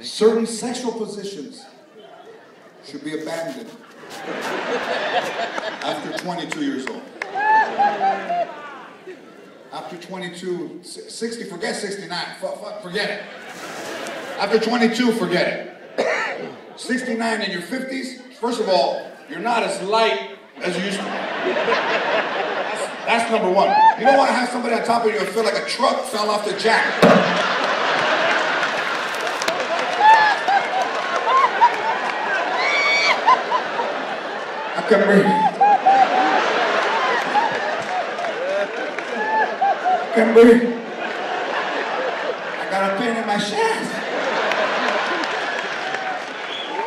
certain sexual positions should be abandoned after 22 years old. After 22, 60, forget 69, forget it. After 22, forget it. 69 in your 50s, first of all, you're not as light as you used to be. That's number one. You don't want to have somebody on top of you and feel like a truck fell off the jack. I can't breathe. Can't breathe. I got a pain in my chest.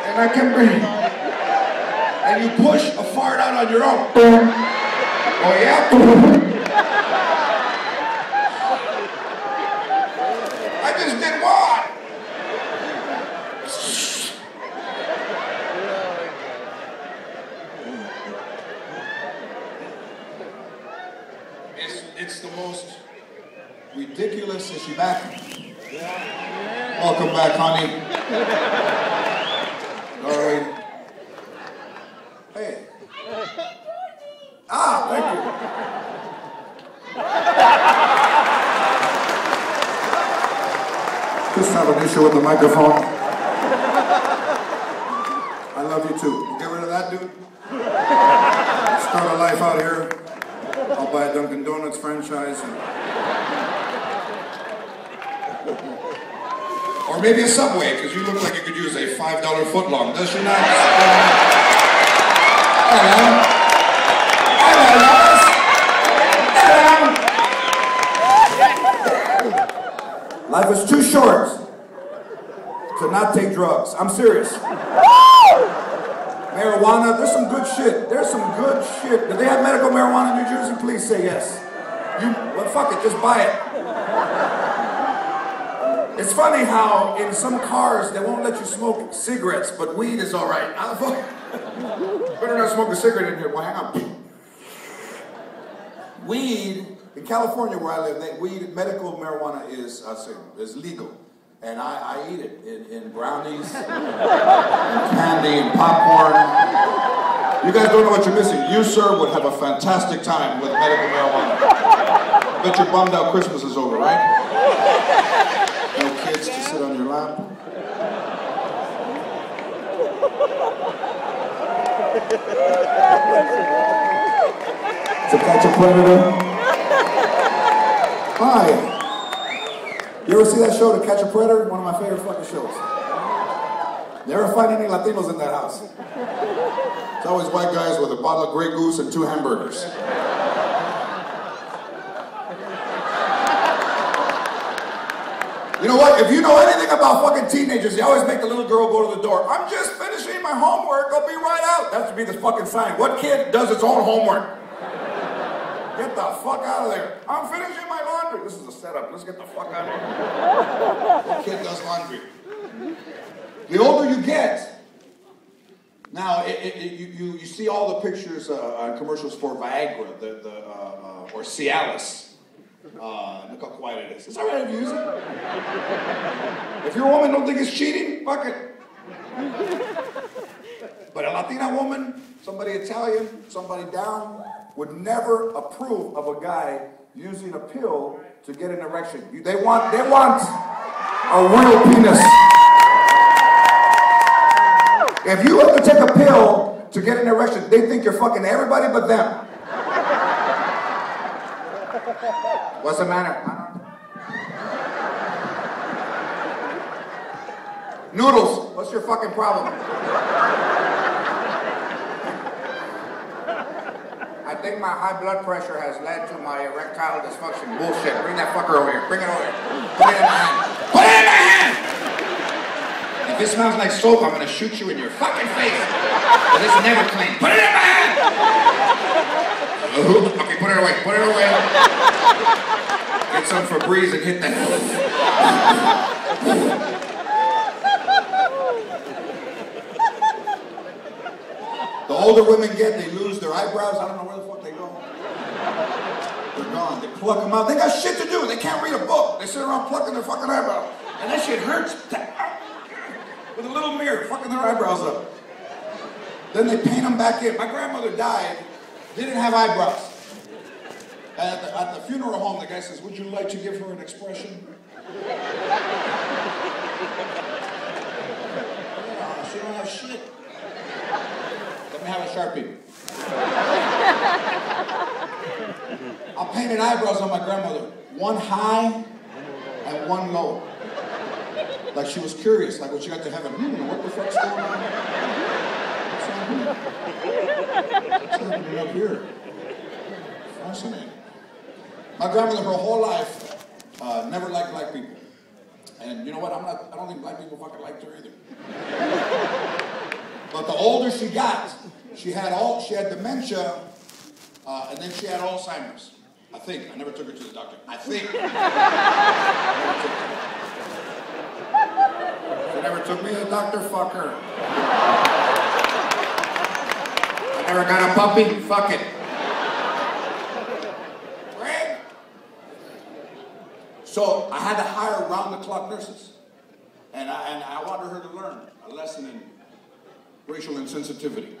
And I can't breathe. And you push a fart out on your own. Oh yeah? I just did what? It's the most ridiculous. Is she back? Yeah. Welcome back, honey. All right. Hey. Ah, thank you. Just have an issue with the microphone. I love you too. Get rid of that, dude. Start a life out here. I'll buy a Dunkin' Donuts franchise. Or maybe a Subway, because you look like you could use a $5 footlong, does she not? Hello. Hello. Life is too short to not take drugs. I'm serious. Marijuana, there's some good shit. There's some good shit. Do they have medical marijuana in New Jersey? Please say yes. Well, fuck it, just buy it. It's funny how in some cars they won't let you smoke cigarettes, but weed is all right. Better not smoke a cigarette in here. Well, hang on. Weed, in California where I live, weed, medical marijuana is legal. And I eat it in brownies, and candy, and popcorn. You guys don't know what you're missing. You, sir, would have a fantastic time with medical marijuana. I bet you're bummed out Christmas is over, right? No kids to sit on your lap. To catch a predator. Hi. You ever see that show, To Catch a Predator? One of my favorite fucking shows. Never find any Latinos in that house. It's always white guys with a bottle of Grey Goose and 2 hamburgers. You know what? If you know anything about fucking teenagers, they always make the little girl go to the door. I'm just finishing my homework. I'll be right out. That should be the fucking sign. What kid does its own homework? Get the fuck out of there. I'm finishing my laundry. This is a setup. Let's get the fuck out of here. What kid does laundry? The older you get, now you see all the pictures on commercials for Viagra, or Cialis. Look how quiet it is. It's all right if you use it. If your woman don't think it's cheating, fuck it. But a Latina woman, somebody Italian, somebody down, would never approve of a guy using a pill to get an erection. They want a real penis. If you have to take a pill to get an erection, they think you're fucking everybody but them. What's the matter? Noodles, what's your fucking problem? I think my high blood pressure has led to my erectile dysfunction. Bullshit. Bring that fucker over here. Bring it over here. Put it in my hand. Put it in my hand! If it smells like soap, I'm gonna shoot you in your fucking face. But it's never clean. Put it in my hand! Okay, put it away. Put it away. Get some Febreze and hit that. The older women get, they lose their eyebrows. I don't know where the fuck they go. They're gone. They pluck them out. They got shit to do. They can't read a book. They sit around plucking their fucking eyebrows. And that shit hurts. year, fucking their eyebrows up. Then they paint them back in. My grandmother died, didn't have eyebrows. And at the funeral home, the guy says, would you like to give her an expression? Yeah, she don't have shit. Let me have a Sharpie. I painted eyebrows on my grandmother. One high and one low. Like she was curious, like when she got to heaven, what the fuck's going on? What's happening up here? Fascinating. My grandmother, her whole life, never liked black people. And you know what? I don't think black people fucking liked her either. But the older she got, she had dementia, and then she had Alzheimer's. I think. I never took her to the doctor. I think. She never took me to the doctor, fuck her. I never got a puppy, fuck it. Right? So I had to hire round-the-clock nurses. And I wanted her to learn a lesson in racial insensitivity.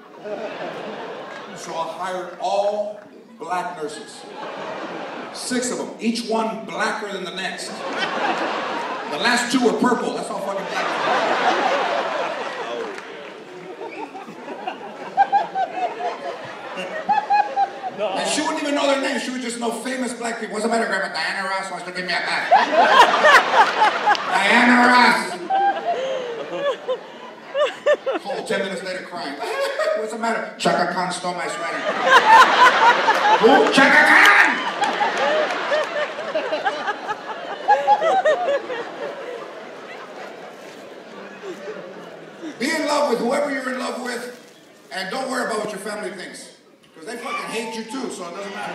So I hired all black nurses. 6 of them, each one blacker than the next. The last 2 were purple, that's how fucking black they were. And she wouldn't even know their names, she would just know famous black people. What's the matter, Grandma? Diana Ross wants to give me a bath. Diana Ross! Oh, 10 minutes later crying. What's the matter? Chaka Khan stole my sweater. Who? Chaka Khan! Be in love with whoever you're in love with, and don't worry about what your family thinks. Because they fucking hate you too, so it doesn't matter.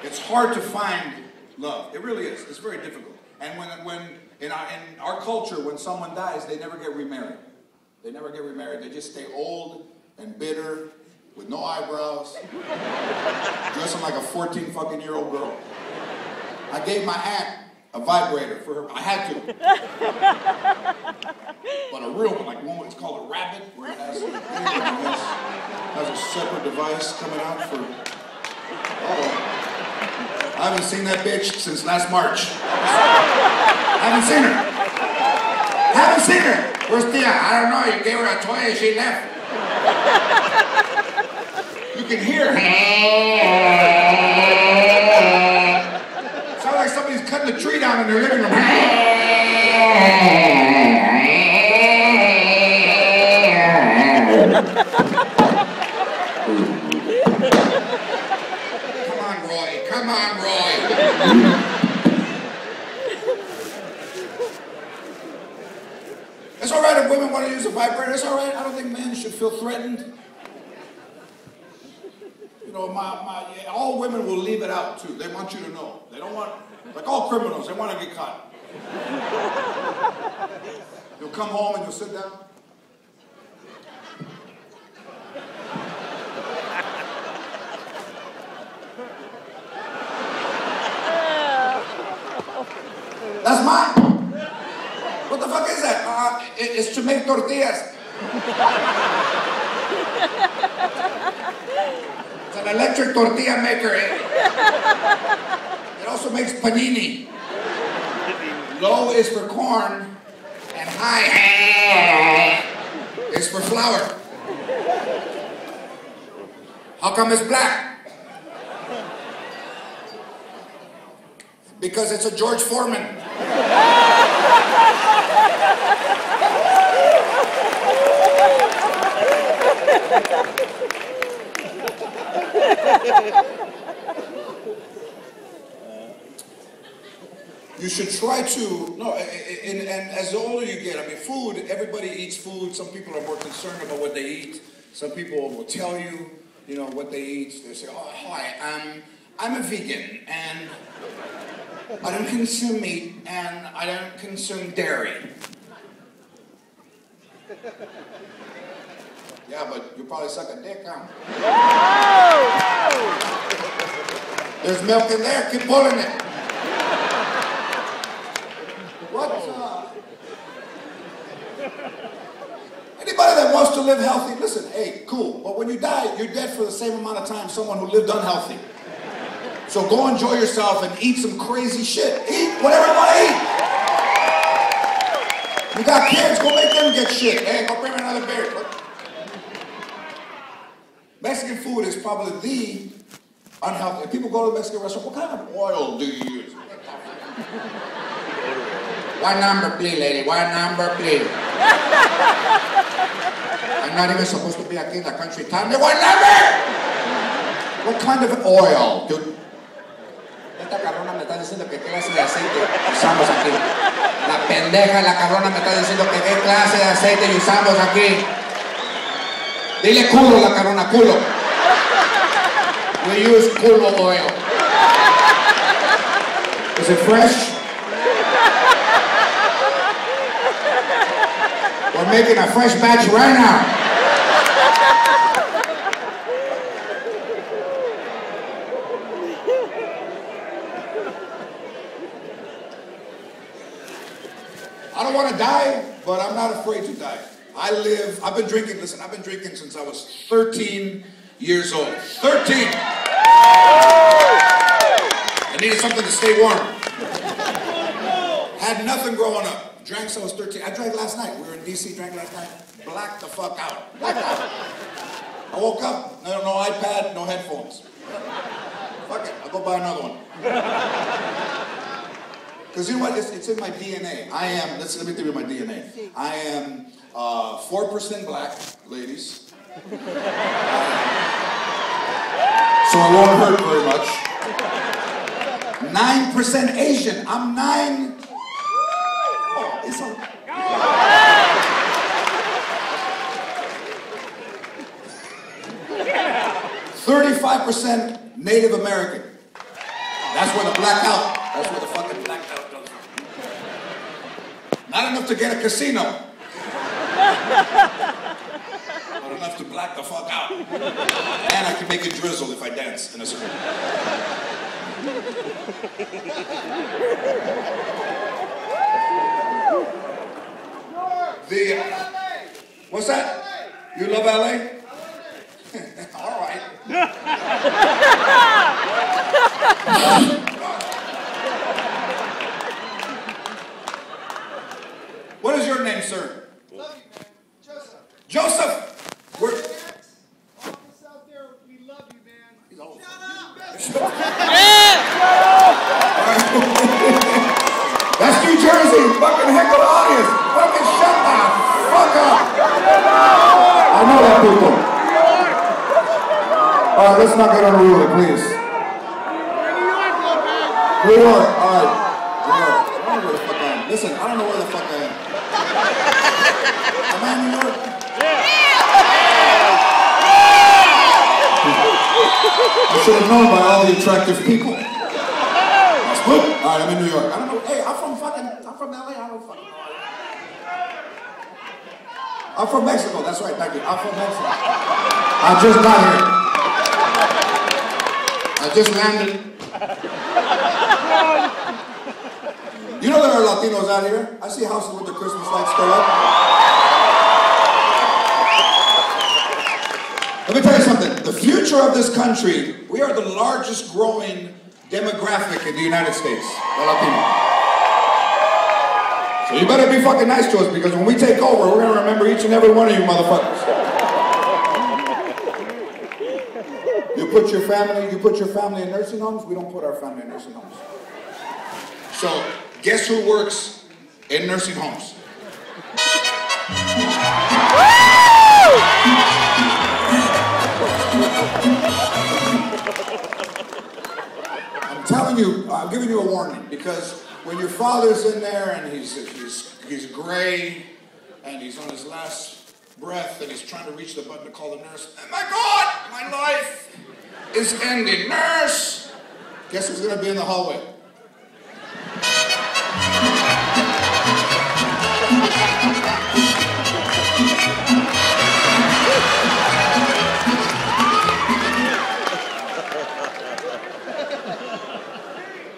It's hard to find love. It really is. It's very difficult. And when in our culture, when someone dies, they never get remarried. They never get remarried. They just stay old and bitter, with no eyebrows, dressing like a 14-fucking-year-old girl. I gave my aunt a vibrator for her. I had to. But a real one, like one, it's called a rabbit, where it has a separate device coming out for... Uh-oh. I haven't seen that bitch since last March. I haven't seen her. Haven't seen her. Where's Tia? I don't know. You gave her a toy and she left. You can hear her. Sounds like somebody's cutting a tree down in their living room. Come on, Roy. Come on, Roy. It's all right if women want to use a vibrator. It's all right. I don't think men should feel threatened. You know, all women will leave it out too. They want you to know. They don't want, like all criminals, they want to get caught. You'll come home and you'll sit down. That's mine. What the fuck is that? It's to make tortillas. It's an electric tortilla maker. It also makes panini. Low is for corn, and high is for flour. How come it's black? Because it's a George Foreman. You should try to, and as the older you get, I mean, food, everybody eats food. Some people are more concerned about what they eat. Some people will tell you, you know, what they eat. They say, oh, hi, I'm a vegan, and I don't consume meat, and I don't consume dairy. Yeah, but you probably suck a dick, huh? There's milk in there, keep pulling it. Anybody that wants to live healthy, listen, hey, cool. But when you die, you're dead for the same amount of time someone who lived unhealthy. So go enjoy yourself and eat some crazy shit. Eat whatever you want to eat. You got kids, go make them get shit. Hey, go bring me another beer. Mexican food is probably the unhealthy. If people go to a Mexican restaurant, what kind of oil do you use? One number, please, lady. One number, please. I'm not even supposed to be aquí in the country town. One number! What kind of oil, dude? Esta cabrona me está diciendo que qué clase de aceite usamos aquí. La pendeja, la cabrona me está diciendo que qué clase de aceite usamos aquí. Dile culo, la cabrona, culo. We use culo oil. Is it fresh? We're making a fresh batch right now. I don't want to die, but I'm not afraid to die. I've been drinking since I was 13 years old. 13! I needed something to stay warm. Had nothing growing up. Drank since I was 13. I drank last night. We were in DC, drank last night. Blacked the fuck out. Blacked out. I woke up, no iPad, no headphones. Fuck it, I'll go buy another one. Because you know what, it's in my DNA. I am, let me tell you my DNA. I am 4% black, ladies. So it won't hurt very much. 9% Asian. I'm 9. Oh, it's a... 35% Native American. That's where the blackout. That's where the fucking blackout comes from. Not enough to get a casino. Not enough to black the fuck out. And I can make it drizzle if I dance in a school. What's that? You love LA? All right. What is your name, sir? Joseph. Joseph! We're... Office out there, we love you, man. He's old. Shut up! That's New Jersey. Fucking heckle the audience. Fucking shut the fuck up. I know that, people. All right, let's not get unruly, please. New York, all right. New York. I don't know where the fuck I am. Listen, I don't know where the fuck I am. Am I in New York? I should have known by all the attractive people. That's good. All right, I'm in New York. I don't know. Hey, I'm from LA. I don't fucking know. I'm from Mexico. That's right. Thank you. I'm from Mexico. I just got here. I just landed. You know there are Latinos out here? I see houses with the Christmas lights still up. Let me tell you something. The future of this country, we are the largest growing demographic in the United States. The Latino. So you better be fucking nice to us, because when we take over, we're gonna remember each and every one of you motherfuckers. You put your family in nursing homes. We don't put our family in nursing homes. So guess who works in nursing homes? I'm telling you, I'm giving you a warning, because when your father's in there and he's gray and he's on his last breath and he's trying to reach the button to call the nurse, oh my God, my life is ending. Nurse! Guess who's gonna be in the hallway?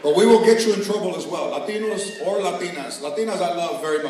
But we will get you in trouble as well. Latinos or Latinas. Latinas I love very much.